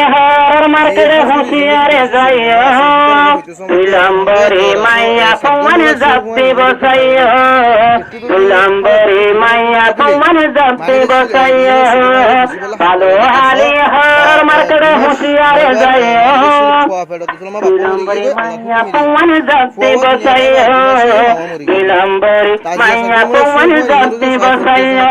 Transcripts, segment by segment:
হর মার্কেটে হুঁশিয়ারে যাইও বিলম্বরে মাইয়া তোমার জাতি বসাইও বিলম্বরে মাইয়া তোমার জাতি বসাইও ভালো হালি হর মার্কেটে হুঁশিয়ারে যাইও বিলম্বরে মাইয়া তোমার জাতি বসাইও বিলম্বরে মাইয়া তোমার জাতি বসাইও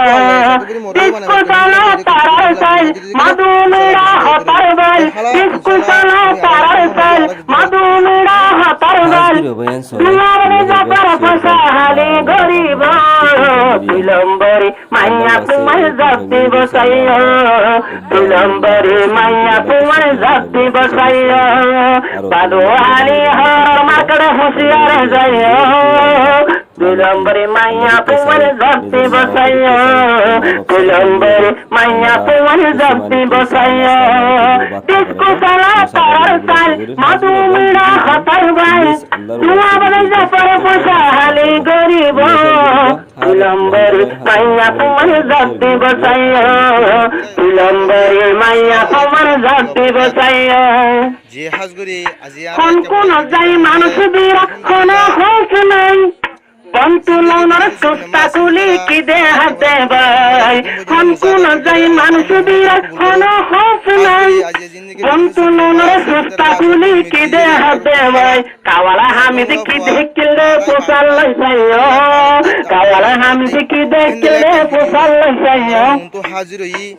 ডিস্কো চালা তারার চাই মাদুমেরা হতার বাল ডিস্কো চালা তারার চাই মাদুমেরা হতার বাল দুয়ারে যাবার ফসা হালি গরিব বিলম্বরে মাইয়া তোমার জাতি বসাইও বিলম্বরে মাইয়া তোমার জাতি বসাইও ভালো হালি হর মার্কেটে হুঁশিয়ারে যাইও বিলম্বরে মাইয়া তোমার জাতি বসাইও বিলম্বরে মাইয়া তোমার জাতি বসাইও ডিস্কো চালা তারার চাল মাদুমেরা হতার বাল দুয়ারে যাবার ফসা হালি গরিব বিলম্বরে মাইয়া তোমার জাতি বসাইও বিলম্বরে মাইয়া তোমার জাতি বসাইও কোন যাই মানুষ বিরা কোন হোক নাই বন্তুলনার সুস্তা কুলি কি দেহাতে ভাই কোন যাই মানুষ বিরা কোন হোক নাই বন্তুলনার সুস্তা কুলি কি দেহাতে ভাই কাওয়ালা হামিদ কি দেখলে পোসাল লাইসাইও কাওয়ালা হামিদ কি দেখলে পোসাল লাইসাইও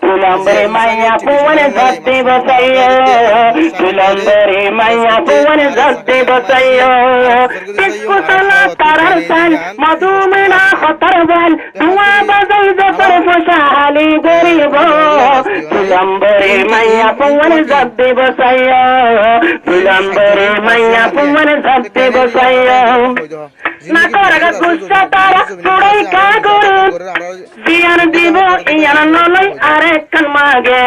বিলম্বরে মাইয়া তোমার জাতি বসাইও বিলম্বরে মাইয়া তোমার জাতি বসাইও ডিস্কো চালা তারার চাল মাদুমেরা হতার বাল ধোঁয়া বাজাই যাবার ফসা হালি গরিব বিলম্বরে মাইয়া তোমার জাতি বসাইও বিলম্বরে মাইয়া তোমার জাতি বসাইও না করাগা গুচ্ছা তারা পুরাই কাগরে বিয়ান দিব ইয়ান নলই আরেক কান মাগে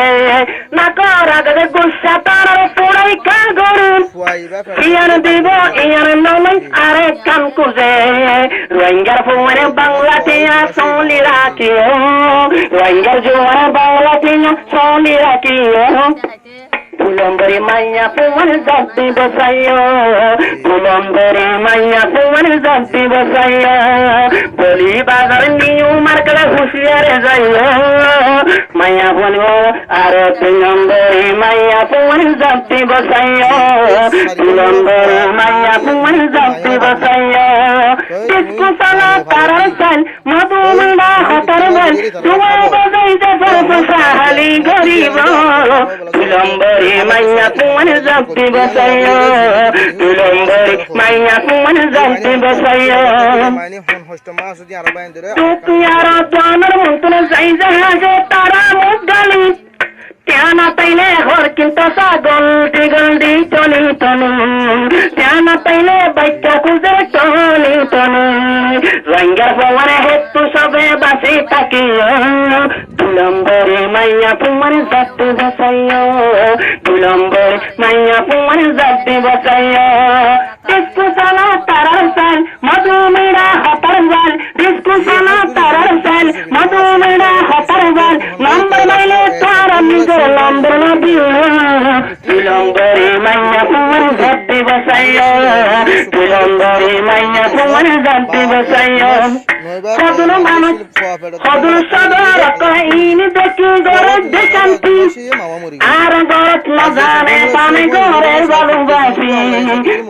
না করাগা গুচ্ছা তারা পুরাই কাগরে বিয়ান দিব ইয়ান নলই আরেক কান কুজে রোহিঙ্গার ফুমানে বাংলাটিয়া সোলি রাখিও রোহিঙ্গার জোয়ারে বাংলাটিয়া সোলি রাখিও বিলম্বরে মাইয়া তোমার জাতি বসাইও বিলম্বরে মাইয়া তোমার জাতি বসাইও বলি বাজার নিউ মার্কেটে হুঁশিয়ারে যাইও মাইয়া বলবো আর বিলম্বরে মাইয়া তোমার জাতি বসাইও বিলম্বরে মাইয়া তোমার জাতি বসাইও ডিস্কো চালা তারার চাল মাদুমেরা হতার বাল ধোঁয়া বাজাই যাবার ফসা হালি গরিব বিলম্বরে মাইয়া তোমার জাতি বসাইও বিলম্বরে মাইয়া তোমার জাতি বসাইও তুয়ারা জানার মতন যাই জাহাজে তারা মুগালি त्याना पहले हर किंता सा गोल्डी गोल्डी टोनी टोनी त्याना पहले बच्चा कुजे टोनी टोनी रंगर पवन है तू सबे बसी तकियो बिलम्बरे मैया पुमन जाति बसाइयो बिलम्बरे मैया पुमन जाति बसाइयो डिस्को साला तारार साल मधुमेरा हतर वाल डिस्को साला तारार साल मधुमेरा हतर वाल नंबर मैंने तारा निजो नंबर न दियो बिलम्बरे मैया पुमन जाति बसाइयो बिलम्बरे मैया पुमन जाति बसाइयो खदुन मानुष खदुन सदर कहीं देखी गरज देशांती आर गरज न जाने पाने गरे बालुबासी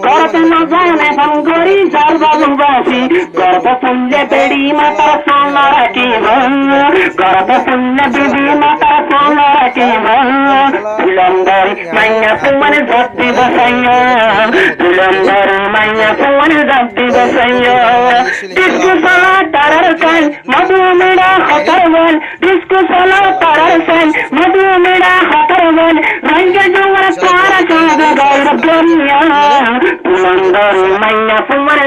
गरज न जाने पन गरी जार बालुबासी गरज पुण्य बेड़ी माता सोना रखी गरज पुण्य बीबी माता सोना रखी बिलम्बरे मैया पुमन जाति बसाइयो बिलम्बरे मैया पुमन जाति बसाइयो डिस्को साला तारार साल मधुमेरा हतर वाल डिस्को साला तारार साल मधुमेरा हतर वाल रंगे जोवर तारा चाँद गौर दुनिया बिलम्बरे मैया पुमन